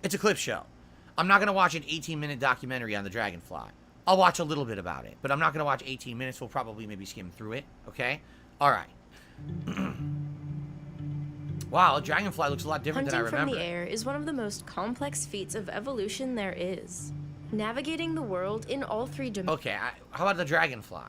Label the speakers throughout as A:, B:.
A: It's a clip show. I'm not going to watch an 18-minute documentary on the Dragonfly. I'll watch a little bit about it, but I'm not going to watch 18 minutes. We'll probably maybe skim through it, okay? All right. Wow, a dragonfly looks a lot different than I remember.
B: Hunting from the air is one of the most complex feats of evolution there is. Navigating the world in all three dimensions.
A: Okay, how about the dragonfly?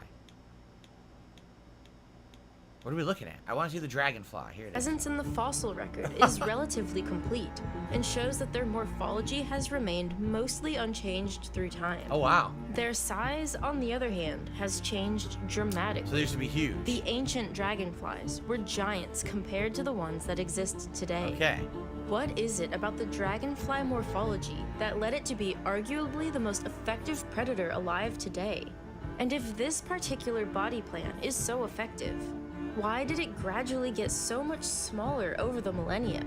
A: What are we looking at? I want to see the dragonfly. Here it is.
B: Presence in the fossil record is relatively complete and shows that their morphology has remained mostly unchanged through time.
A: Oh, wow.
B: Their size, on the other hand, has changed dramatically.
A: So they used to be huge.
B: The ancient dragonflies were giants compared to the ones that exist today.
A: Okay.
B: What is it about the dragonfly morphology that led it to be arguably the most effective predator alive today? And if this particular body plan is so effective, why did it gradually get so much smaller over the millennia?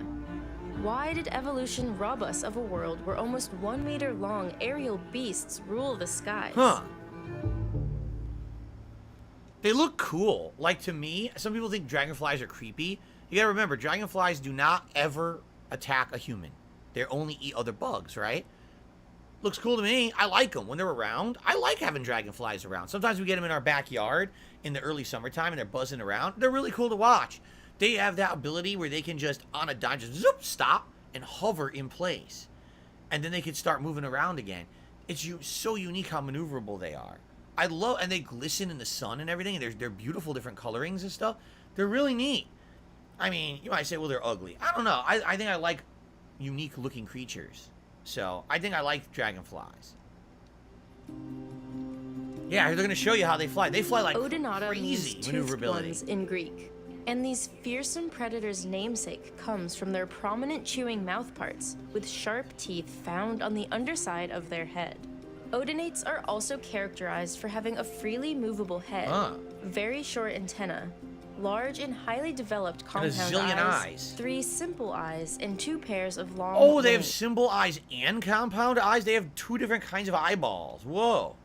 B: Why did evolution rob us of a world where almost 1 meter long aerial beasts rule the skies?
A: Huh. They look cool. Like, to me, some people think dragonflies are creepy. You gotta remember, dragonflies do not ever attack a human. They only eat other bugs, right? Looks cool to me. I like them when they're around. I like having dragonflies around. Sometimes we get them in our backyard in the early summertime and they're buzzing around. They're really cool to watch. They have that ability where they can just, on a dime, just zoop, stop and hover in place. And then they can start moving around again. It's so unique how maneuverable they are. I love, and they glisten in the sun and everything. And they're beautiful different colorings and stuff. They're really neat. I mean, you might say, well, they're ugly. I don't know. I think I like unique looking creatures. So, I think I like dragonflies. Yeah, they're going to show you how they fly. They fly like
B: Odonata
A: crazy
B: means
A: maneuverability.
B: ones in Greek. And these fearsome predators' namesake comes from their prominent chewing mouthparts with sharp teeth found on the underside of their head. Odonates are also characterized for having a freely movable head, very short antennae, large and highly developed compound eyes, 3 simple eyes, and 2 pairs of long
A: Oh, they have simple eyes and compound eyes? They have 2 different kinds of eyeballs. Whoa.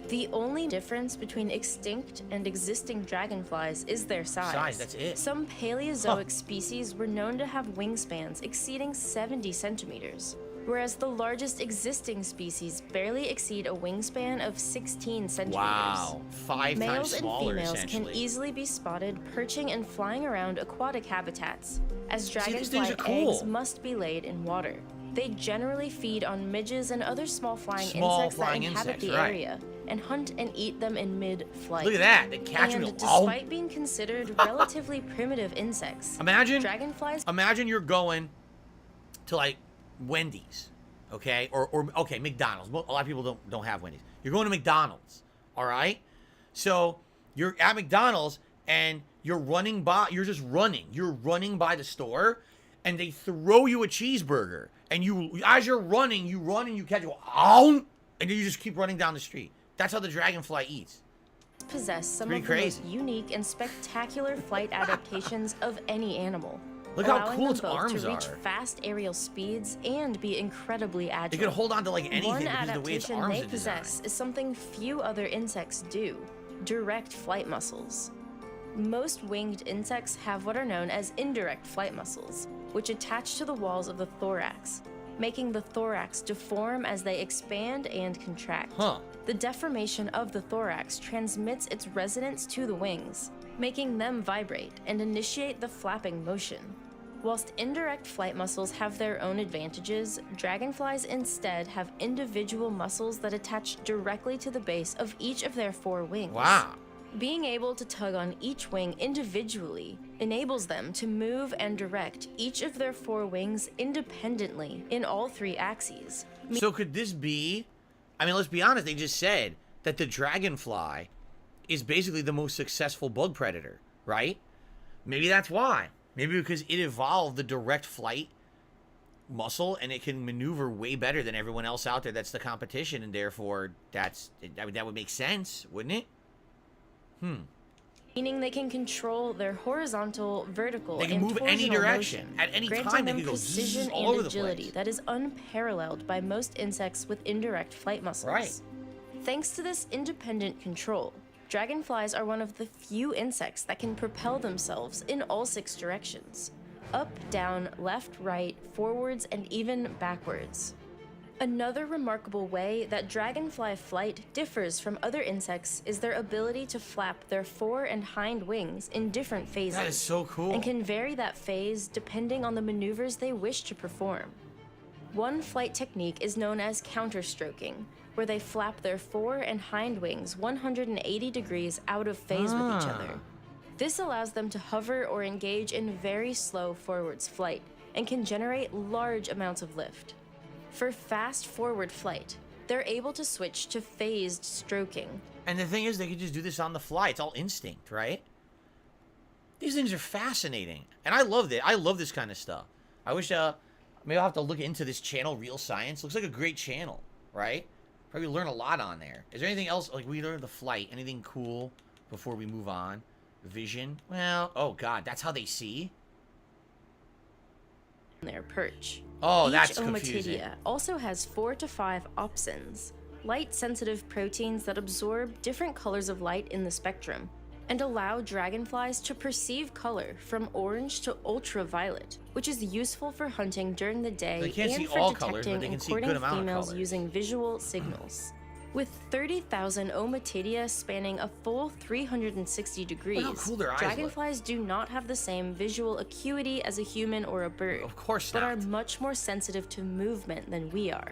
B: The only difference between extinct and existing dragonflies is their size.
A: That's it.
B: Some Paleozoic species were known to have wingspans exceeding 70 centimeters, whereas the largest existing species barely exceed a wingspan of 16 centimeters.
A: Wow, 5 times smaller,
B: Males and females
A: essentially.
B: can easily be spotted perching and flying around aquatic habitats, as
A: these
B: dragonfly
A: things are cool.
B: eggs must be laid in water. They generally feed on midges and other small flying insects that inhabit the area, and hunt and eat them in mid-flight.
A: Look at that, they catch them.
B: And despite being considered relatively primitive insects, dragonflies.
A: Imagine you're going to like Wendy's, okay, or okay, McDonald's. A lot of people don't have Wendy's. You're going to McDonald's, all right? So you're at McDonald's and you're running by. You're just running. You're running by the store, and they throw you a cheeseburger, and as you're running, you run and you catch it, and then you just keep running down the street. That's how the dragonfly eats.
B: Possess some of the most unique and spectacular flight adaptations of any animal.
A: Look how cool its
B: allowing them both
A: arms
B: to reach
A: are.
B: fast aerial speeds and be incredibly agile.
A: They can hold on to like anything
B: One
A: because of the way its
B: adaptation
A: arms
B: they
A: are
B: possess
A: designed.
B: is something few other insects do: direct flight muscles. Most winged insects have what are known as indirect flight muscles, which attach to the walls of the thorax, making the thorax deform as they expand and contract. The deformation of the thorax transmits its resonance to the wings, making them vibrate and initiate the flapping motion. Whilst indirect flight muscles have their own advantages, dragonflies instead have individual muscles that attach directly to the base of each of their 4 wings.
A: Wow.
B: Being able to tug on each wing individually enables them to move and direct each of their 4 wings independently in all 3 axes.
A: So could this be, I mean, let's be honest, they just said that the dragonfly is basically the most successful bug predator, right? Maybe that's why. Maybe because it evolved the direct flight muscle and it can maneuver way better than everyone else out there that's the competition, and therefore that would make sense, wouldn't it?
B: Meaning they can control their horizontal, vertical,
A: they can
B: and
A: move any
B: torsional
A: direction.
B: motion,
A: At any
B: granting
A: time they
B: them
A: can go
B: precision
A: all
B: and
A: over the
B: agility
A: place.
B: that is unparalleled by most insects with indirect flight muscles.
A: Right.
B: Thanks to this independent control, dragonflies are one of the few insects that can propel themselves in all 6 directions. up, down, left, right, forwards, and even backwards. Another remarkable way that dragonfly flight differs from other insects is their ability to flap their fore and hind wings in different phases.
A: That is so cool.
B: And can vary that phase depending on the maneuvers they wish to perform. One flight technique is known as counterstroking, where they flap their fore and hind wings 180 degrees out of phase with each other. This allows them to hover or engage in very slow forwards flight and can generate large amounts of lift. For fast forward flight, they're able to switch to phased stroking.
A: And the thing is, they can just do this on the fly. It's all instinct, right? These things are fascinating. And I love it. I love this kind of stuff. I wish, maybe I'll have to look into this channel, Real Science. Looks like a great channel, right? Probably learn a lot on there. Is there anything else? Like, we learned the flight. Anything cool before we move on? Vision? Well, oh God, that's how they see?
B: Their perch.
A: Oh,
B: Each
A: that's confusing.
B: Ommatidia also has 4 to 5 opsins, light-sensitive proteins that absorb different colors of light in the spectrum and allow dragonflies to perceive color from orange to ultraviolet, which is useful for hunting during the day
A: They can't
B: and
A: see
B: for
A: all colors, but
B: detecting
A: they can
B: and
A: see a good
B: courting
A: amount of
B: females
A: colors.
B: using visual signals. With 30,000 Ommatidia spanning a full 360 degrees,
A: Look how cool their eyes look.
B: dragonflies do not have the same visual acuity as a human or a bird,
A: Of course
B: but
A: not.
B: are much more sensitive to movement than we are.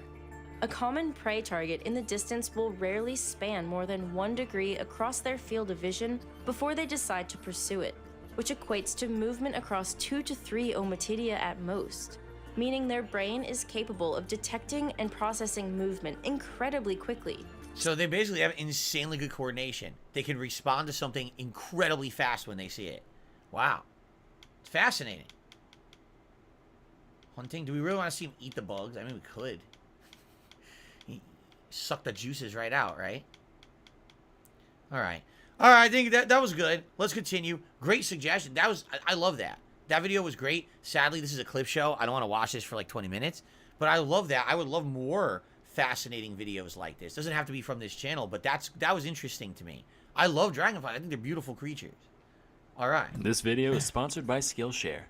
B: A common prey target in the distance will rarely span more than 1 degree across their field of vision before they decide to pursue it, which equates to movement across 2 to 3 Ommatidia at most, meaning their brain is capable of detecting and processing movement incredibly quickly.
A: So they basically have insanely good coordination. They can respond to something incredibly fast when they see it. Wow. It's fascinating. Hunting. Do we really want to see him eat the bugs? I mean, we could. He suck the juices right out, right? All right. All right, I think that was good. Let's continue. Great suggestion. That was, I love that. That video was great. Sadly, this is a clip show. I don't want to watch this for like 20 minutes. But I love that. I would love more fascinating videos like this. Doesn't have to be from this channel, but that was interesting to me. I love dragonflies. I think they're beautiful creatures. All right.
C: This video is sponsored by Skillshare.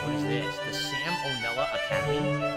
A: What is this? The Sam O'Nella Academy?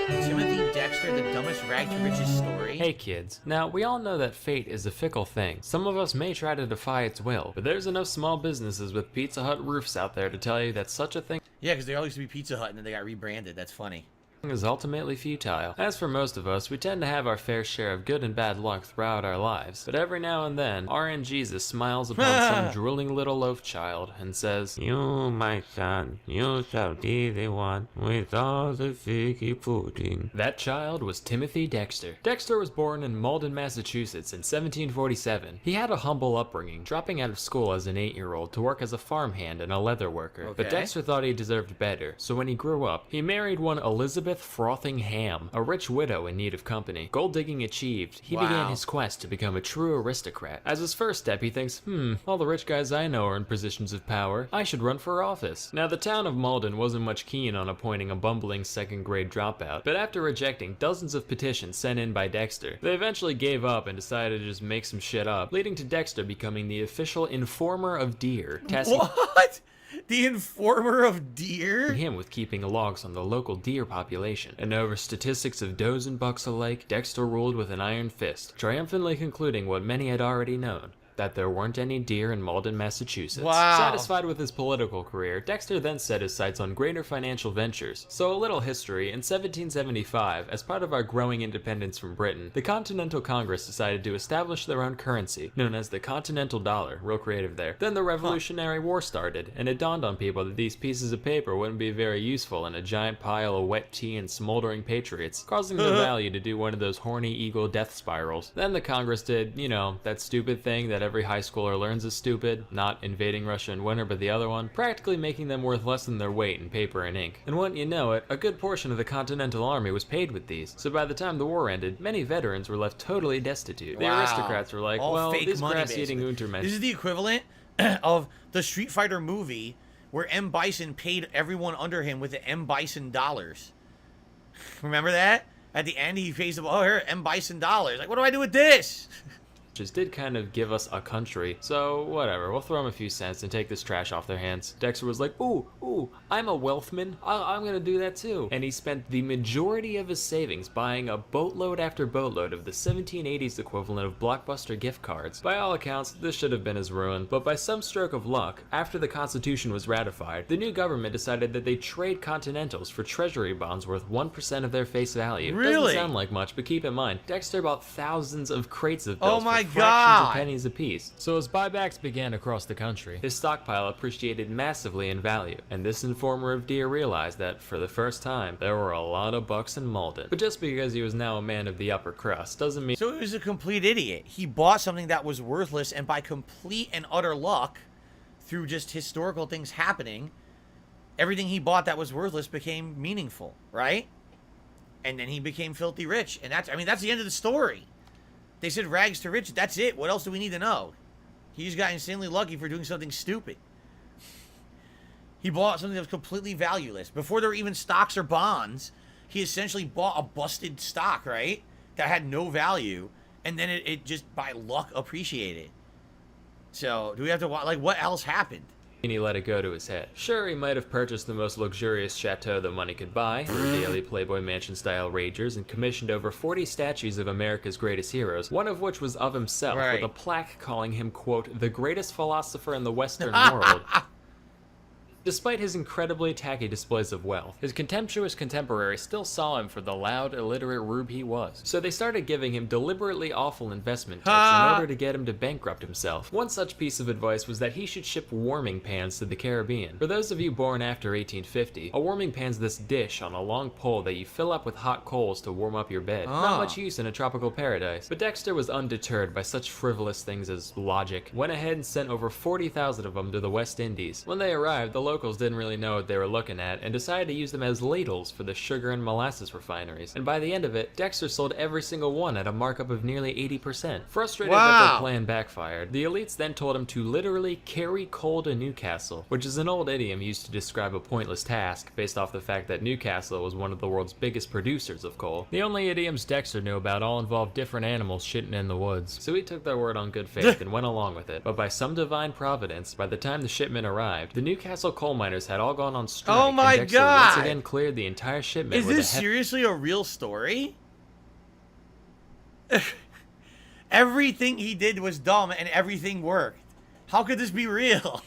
A: Timothy Dexter, the dumbest rag to riches story?
D: Hey kids, now we all know that fate is a fickle thing. Some of us may try to defy its will, but there's enough small businesses with Pizza Hut roofs out there to tell you that such a thing
A: Yeah, because they all used to be Pizza Hut and then they got rebranded. That's funny.
D: is ultimately futile. As for most of us, we tend to have our fair share of good and bad luck throughout our lives, but every now and then, RN Jesus smiles upon some drooling little loaf child and says, "You, my son, you shall be the one with all the figgy pudding." That child was Timothy Dexter. Dexter was born in Malden, Massachusetts in 1747. He had a humble upbringing, dropping out of school as an 8-year-old to work as a farmhand and a leather worker. But
A: Okay.
D: Dexter thought he deserved better, so when he grew up, he married one Elizabeth Frothingham, a rich widow in need of company. Gold digging achieved, he began
A: Wow.
D: his quest to become a true aristocrat. As his first step, he thinks, all the rich guys I know are in positions of power. I should run for office. Now, the town of Malden wasn't much keen on appointing a bumbling second-grade dropout, but after rejecting dozens of petitions sent in by Dexter, they eventually gave up and decided to just make some shit up, leading to Dexter becoming the official informer of deer, tasking
A: What? The informer of deer?
D: him with keeping logs on the local deer population. And over statistics of does and bucks alike, Dexter ruled with an iron fist, triumphantly concluding what many had already known: that there weren't any deer in Malden, Massachusetts.
A: Wow.
D: Satisfied with his political career, Dexter then set his sights on greater financial ventures. So a little history: in 1775, as part of our growing independence from Britain, the Continental Congress decided to establish their own currency, known as the Continental Dollar. Real creative there. Then the Revolutionary War started, and it dawned on people that these pieces of paper wouldn't be very useful in a giant pile of wet tea and smoldering patriots, causing the value to do one of those horny eagle death spirals. Then the Congress did, that stupid thing that every high schooler learns is stupid, not invading Russia in winter but the other one, practically making them worth less than their weight in paper and ink. And wouldn't you know it, a good portion of the Continental Army was paid with these, so by the time the war ended, many veterans were left totally destitute. The
A: Wow.
D: aristocrats were like,
A: All
D: well,
A: fake
D: these
A: money,
D: grass-eating
A: basically.
D: Untermen.
A: This is the equivalent of the Street Fighter movie where M. Bison paid everyone under him with the M. Bison dollars. Remember that? At the end, he pays them, oh, here, M. Bison dollars. Like, what do I do with this?
D: just did kind of give us a country, so whatever, we'll throw them a few cents and take this trash off their hands. Dexter was like, ooh, I'm a wealthman, I'm gonna do that too. And he spent the majority of his savings buying a boatload after boatload of the 1780s equivalent of Blockbuster gift cards. By all accounts, this should have been his ruin, but by some stroke of luck, after the Constitution was ratified, the new government decided that they'd trade Continentals for treasury bonds worth 1% of their face value.
A: Really?
D: Doesn't sound like much, but keep in mind, Dexter bought thousands of crates of
A: Oh
D: bills
A: my
D: for fractions
A: God.
D: of pennies apiece. So as buybacks began across the country, his stockpile appreciated massively in value, and this informer of Deer realized that, for the first time, there were a lot of bucks in Malden. But just because he was now a man of the upper crust doesn't mean—
A: So he was a complete idiot. He bought something that was worthless, and by complete and utter luck, through just historical things happening, everything he bought that was worthless became meaningful, right? And then he became filthy rich. And that's the end of the story. They said rags to riches. That's it. What else do we need to know? He just got insanely lucky for doing something stupid. He bought something that was completely valueless. Before there were even stocks or bonds, he essentially bought a busted stock, right? That had no value. And then it just, by luck, appreciated. So, do we have to, like, what else happened?
D: he let it go to his head. Sure, he might have purchased the most luxurious chateau that money could buy, or daily Playboy Mansion-style ragers, and commissioned over 40 statues of America's greatest heroes, one of which was of himself, with a plaque calling him, quote, the greatest philosopher in the Western world. Despite his incredibly tacky displays of wealth, his contemptuous contemporaries still saw him for the loud, illiterate rube he was. So they started giving him deliberately awful investment tips in order to get him to bankrupt himself. One such piece of advice was that he should ship warming pans to the Caribbean. For those of you born after 1850, a warming pan's this dish on a long pole that you fill up with hot coals to warm up your bed. Not much use in a tropical paradise. But Dexter was undeterred by such frivolous things as logic. Went ahead and sent over 40,000 of them to the West Indies. When they arrived, the locals didn't really know what they were looking at and decided to use them as ladles for the sugar and molasses refineries. And by the end of it, Dexter sold every single one at a markup of nearly 80%. Frustrated that their plan backfired, the elites then told him to literally carry coal to Newcastle, which is an old idiom used to describe a pointless task based off the fact that Newcastle was one of the world's biggest producers of coal. The only idioms Dexter knew about all involved different animals shitting in the woods, so he took their word on good faith and went along with it. But by some divine providence, by the time the shipment arrived, the Newcastle coal miners had all gone on strike.
A: Oh my
D: and Dexter
A: God!
D: once again cleared the entire shipment.
A: Is this seriously a real story? Everything he did was dumb and everything worked. How could this be real?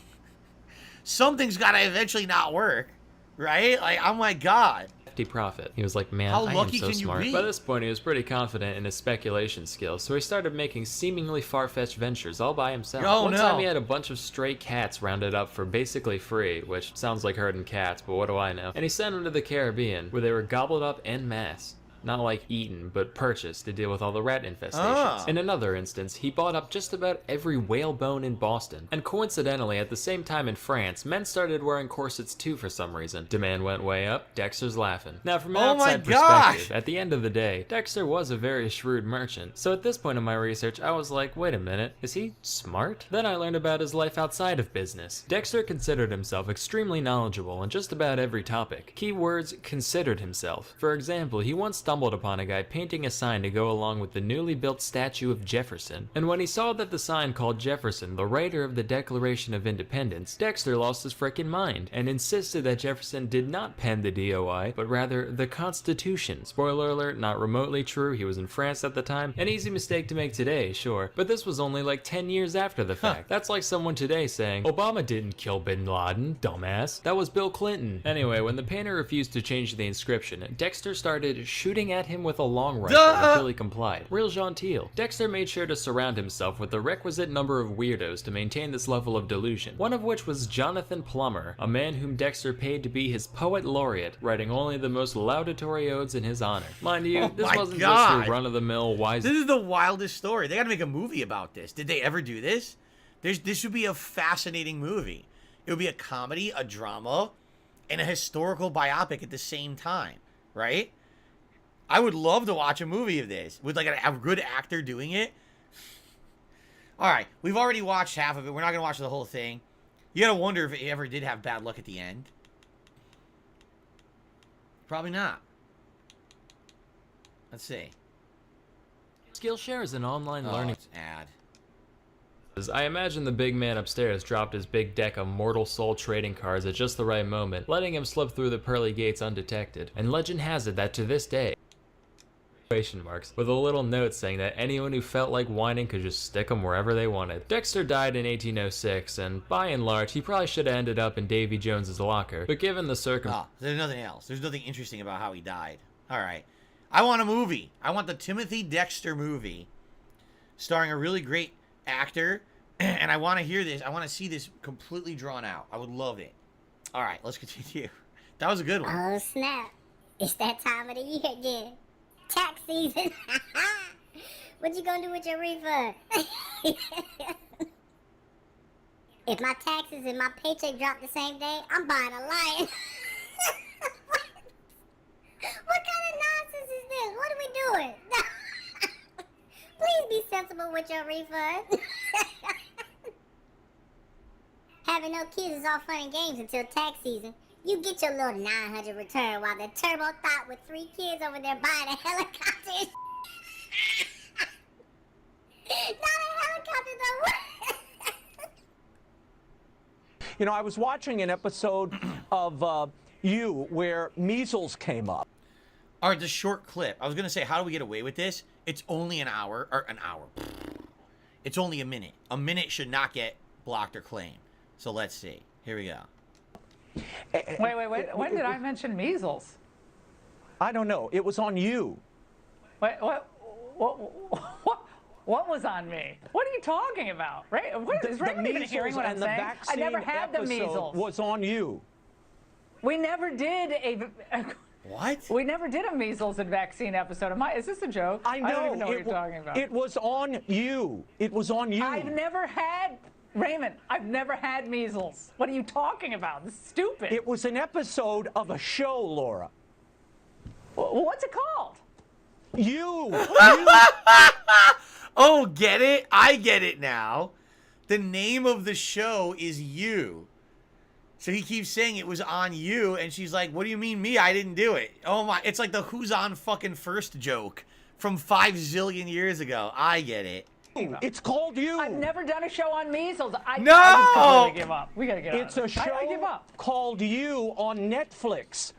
A: Something's gotta eventually not work, right? Like, oh my God.
D: Profit. He was like, man,
A: How
D: I
A: lucky
D: am so
A: can you
D: smart.
A: be?
D: By this point, he was pretty confident in his speculation skills, so he started making seemingly far-fetched ventures all by himself. One time he had a bunch of stray cats rounded up for basically free, which sounds like herding cats, but what do I know? And he sent them to the Caribbean, where they were gobbled up en masse. Not like eaten, but purchased to deal with all the rat infestations. In another instance, he bought up just about every whalebone in Boston. And coincidentally, at the same time in France, men started wearing corsets too for some reason. Demand went way up, Dexter's laughing. Now from an outside perspective, at the end of the day, Dexter was a very shrewd merchant. So at this point in my research, I was like, wait a minute, is he smart? Then I learned about his life outside of business. Dexter considered himself extremely knowledgeable on just about every topic. Keywords, considered himself. For example, he once stumbled upon a guy painting a sign to go along with the newly built statue of Jefferson. And when he saw that the sign called Jefferson the writer of the Declaration of Independence, Dexter lost his frickin' mind and insisted that Jefferson did not pen the DOI, but rather the Constitution. Spoiler alert, not remotely true, he was in France at the time. An easy mistake to make today, sure, but this was only like 10 years after the fact. That's like someone today saying, Obama didn't kill Bin Laden, dumbass. That was Bill Clinton. Anyway, when the painter refused to change the inscription, Dexter started shooting at him with a long rifle until he complied. Real genteel. Dexter made sure to surround himself with the requisite number of weirdos to maintain this level of delusion, one of which was Jonathan Plummer, a man whom Dexter paid to be his poet laureate, writing only the most laudatory odes in his honor. Mind you, this wasn't just your run-of-the-mill wise...
A: This is the wildest story. They gotta make a movie about this. Did they ever do this? This should be a fascinating movie. It would be a comedy, a drama, and a historical biopic at the same time, right? I would love to watch a movie of this with like a good actor doing it. All right, we've already watched half of it. We're not gonna watch the whole thing. You gotta wonder if it ever did have bad luck at the end. Probably not. Let's see.
D: Skillshare is an online learning...
A: It's ad.
D: I imagine the big man upstairs dropped his big deck of Mortal Soul trading cards at just the right moment, letting him slip through the pearly gates undetected. And legend has it that to this day, with a little note saying that anyone who felt like whining could just stick them wherever they wanted. Dexter died in 1806, and by and large, he probably should have ended up in Davy Jones's locker, but given the
A: Oh, there's nothing else. There's nothing interesting about how he died. All right. I want a movie. I want the Timothy Dexter movie starring a really great actor, and I want to hear this. I want to see this completely drawn out. I would love it. All right, let's continue. That was a good one.
E: Oh, snap. It's that time of the year again. Tax season. What you gonna do with your refund? If my taxes and my paycheck drop the same day, I'm buying a lion. What kind of nonsense is this? What are we doing? Please be sensible with your refund. Having no kids is all fun and games until tax season. You get your little 900 return while the turbo thought with 3 kids over there buying a helicopter. Not a helicopter though.
F: You know, I was watching an episode of You where Measles came up.
A: All right, the short clip. I was going to say, how do we get away with this? It's only an hour. It's only a minute. A minute should not get blocked or claimed. So let's see. Here we go.
G: Wait. When did I mention measles?
F: I don't know. It was on You.
G: What was on me? What are you talking about? Right? Is Raymond even hearing what I'm saying? I never had the measles.
F: Was on You.
G: We never did a.
A: What?
G: We never did a measles and vaccine episode. Is this a joke?
F: I know.
G: I don't even know what you're talking about.
F: It was on You. It was on You.
G: I've never had. Raymond, I've never had measles. What are you talking about? This is stupid.
F: It was an episode of a show, Laura.
G: What's it called?
F: You.
A: Oh, get it? I get it now. The name of the show is You. So he keeps saying it was on You, and she's like, what do you mean me? I didn't do it. Oh my, it's like the who's on fucking first joke from 5 zillion years ago. I get it.
F: It's called You.
G: I've never done a show on measles. I
A: No!
G: just completely give up. We gotta get
F: It's
G: out
F: a
G: of this.
F: show
G: I give up.
F: called You on Netflix.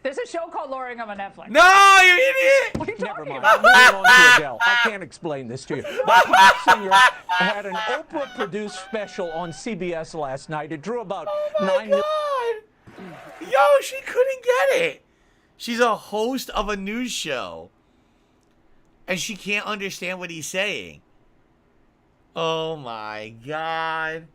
G: There's a show called Luring on Netflix.
A: No, you idiot!
G: What are you
F: Never
G: talking
F: mind.
G: about?
F: Moving on to Adele. I can't explain this to you. The pop singer had an Oprah-produced special on CBS last night. It drew about 9 million.
A: Yo, she couldn't get it. She's a host of a news show, and she can't understand what he's saying. Oh my God.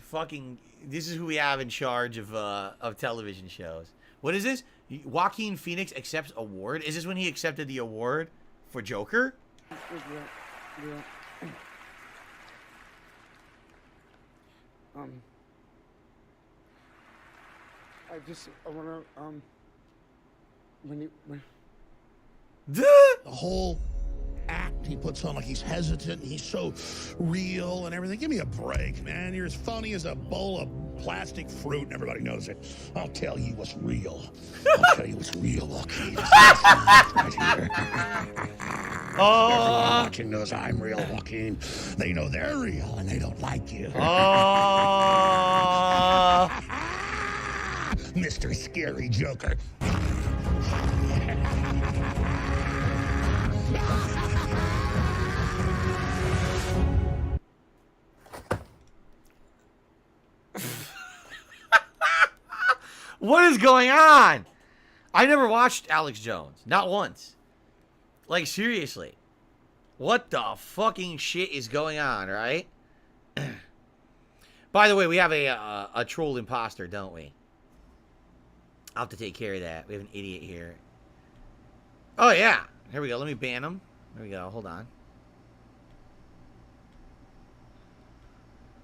A: Fucking, this is who we have in charge of television shows. What is this? Joaquin Phoenix accepts award? Is this when he accepted the award for Joker?
H: I wanna, when
A: The
I: whole act he puts on, like he's hesitant, he's so real and everything. Give me a break, man. You're as phony as a bowl of plastic fruit and everybody knows it. I'll tell you what's real. I'll tell you what's real, Joaquin. Right here. Everyone watching knows I'm real, Joaquin. They know they're real and they don't like you. Mr. Scary Joker.
A: What is going on? I never watched Alex Jones. Not once. Like, seriously. What the fucking shit is going on, right? By the way, we have a troll imposter, don't we? I'll have to take care of that. We have an idiot here. Oh, yeah. Here we go. Let me ban him. There we go. Hold on.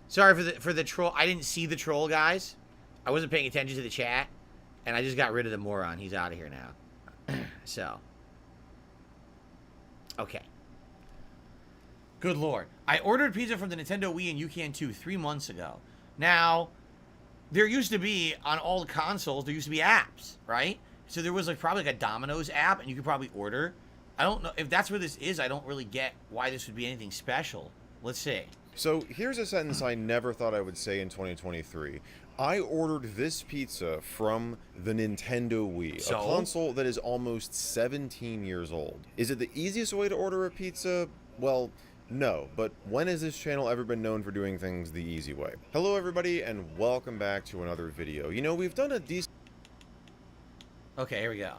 A: Sorry for the troll. I didn't see the troll, guys. I wasn't paying attention to the chat, and I just got rid of the moron. He's out of here now. So. Okay. Good lord. I ordered pizza from the Nintendo Wii and you can too 3 months ago. Now, there used to be, on all the consoles, there used to be apps, right? So there was probably like a Domino's app, and you could probably order. I don't know. If that's where this is, I don't really get why this would be anything special. Let's see.
J: So here's a sentence I never thought I would say in 2023. I ordered this pizza from the Nintendo Wii, a console that is almost 17 years old. Is it the easiest way to order a pizza? Well, no, but when has this channel ever been known for doing things the easy way? Hello everybody, and welcome back to another video. You know, we've done a decent...
A: Okay, here we go.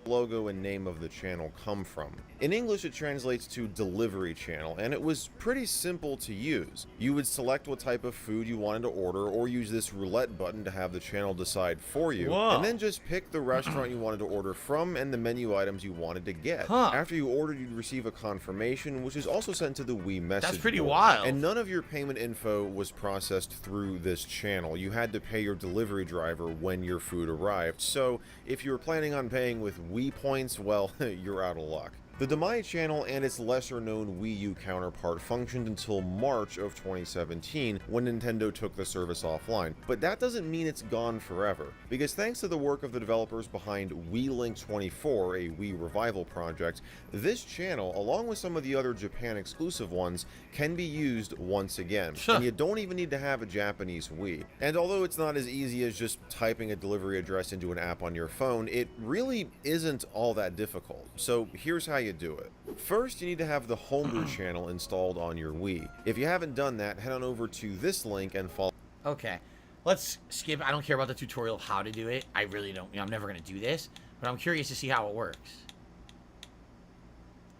J: Logo and name of the channel come from. In English it translates to delivery channel, and it was pretty simple to use. You would select what type of food you wanted to order, or use this roulette button to have the channel decide for you, and then just pick the restaurant you wanted to order from and the menu items you wanted to get. After you ordered, you'd receive a confirmation, which is also sent to the Wii message
A: That's pretty
J: board.
A: wild.
J: And none of your payment info was processed through this channel. You had to pay your delivery driver when your food arrived. So if you were planning on paying with Wii points, well, you're out of luck. The Demae channel and its lesser-known Wii U counterpart functioned until March of 2017, when Nintendo took the service offline. But that doesn't mean it's gone forever, because thanks to the work of the developers behind Wii Link 24, a Wii revival project, this channel, along with some of the other Japan-exclusive ones, can be used once again. And you don't even need to have a Japanese Wii. And although it's not as easy as just typing a delivery address into an app on your phone, it really isn't all that difficult. So here's how you do it. First, you need to have the Homebrew channel installed on your Wii. If you haven't done that, head on over to this link and follow.
A: Okay, let's skip. I don't care about the tutorial of how to do it. I really don't. You know, I'm never going to do this, but I'm curious to see how it works.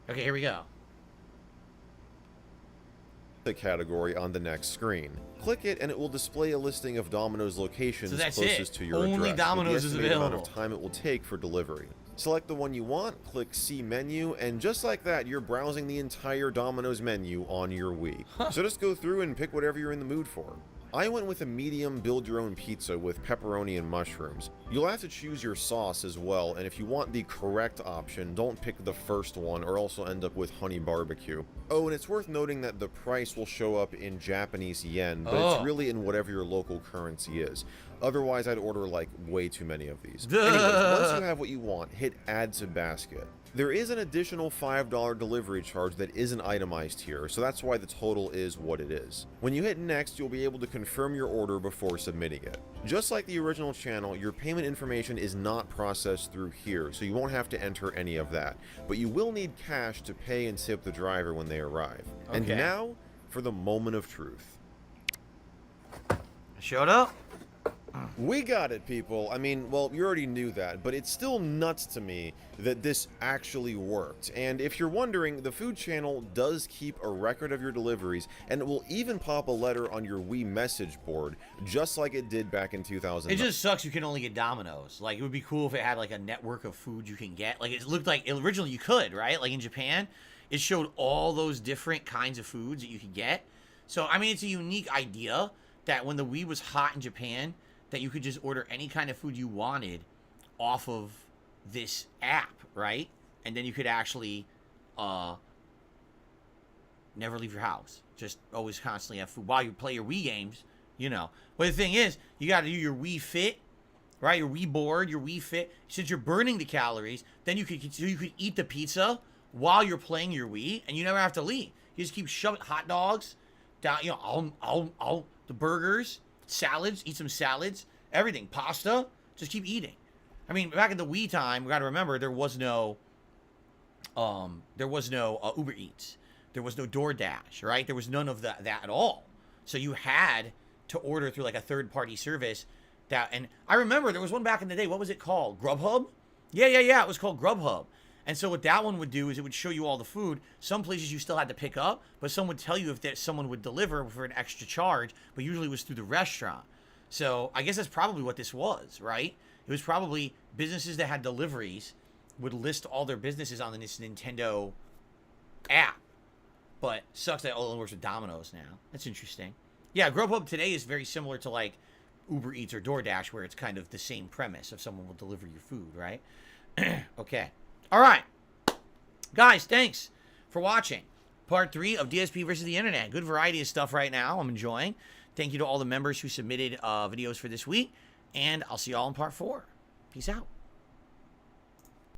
A: Okay, here we go.
J: The category on the next screen. Click it and it will display a listing of Domino's locations closest to your
A: Only
J: address.
A: Domino's is available.
J: Amount of time it will take for delivery. Select the one you want, click See Menu, and just like that, you're browsing the entire Domino's menu on your Wii. So just go through and pick whatever you're in the mood for. I went with a medium build-your-own pizza with pepperoni and mushrooms. You'll have to choose your sauce as well, and if you want the correct option, don't pick the first one or else you'll end up with honey barbecue. Oh, and it's worth noting that the price will show up in Japanese yen, but it's really in whatever your local currency is. Otherwise, I'd order like way too many of these. Anyways, once you have what you want, hit Add to Basket. There is an additional $5 delivery charge that isn't itemized here, so that's why the total is what it is. When you hit Next, you'll be able to confirm your order before submitting it. Just like the original channel, your payment information is not processed through here, so you won't have to enter any of that. But you will need cash to pay and tip the driver when they arrive. Okay. And now, for the moment of truth.
A: Showed up.
J: We got it, people. I mean, well, you already knew that, but it's still nuts to me that this actually worked. And if you're wondering, the food channel does keep a record of your deliveries, and it will even pop a letter on your Wii message board, just like it did back in 2009.
A: It just sucks you can only get Domino's. Like, it would be cool if it had, like, a network of food you can get. Like, it looked like, originally you could, right? Like, in Japan, it showed all those different kinds of foods that you could get. So, I mean, it's a unique idea that when the Wii was hot in Japan, that you could just order any kind of food you wanted off of this app, right? And then you could actually never leave your house. Just always constantly have food while you play your Wii games, you know. But the thing is, you got to do your Wii Fit, right? Your Wii Board, your Wii Fit. Since you're burning the calories, then you could eat the pizza while you're playing your Wii, and you never have to leave. You just keep shoving hot dogs down, you know, all the burgers, salads, eat some salads, everything, pasta, just keep eating. I mean, back in the Wii time, we got to remember there was no Uber Eats, there was no DoorDash, right? There was none of that at all. So you had to order through like a third-party service. And I remember there was one back in the day. What was it called? Grubhub? Yeah. It was called Grubhub. And so what that one would do is it would show you all the food. Some places you still had to pick up, but some would tell you if someone would deliver for an extra charge, but usually it was through the restaurant. So I guess that's probably what this was, right? It was probably businesses that had deliveries would list all their businesses on this Nintendo app. But sucks that it only works with Domino's now. That's interesting. Yeah, Grubhub today is very similar to like Uber Eats or DoorDash, where it's kind of the same premise of someone will deliver your food, right? Okay. All right. Guys, thanks for watching. Part 3 of DSP versus the Internet. Good variety of stuff right now. I'm enjoying. Thank you to all the members who submitted videos for this week. And I'll see you all in Part 4. Peace out.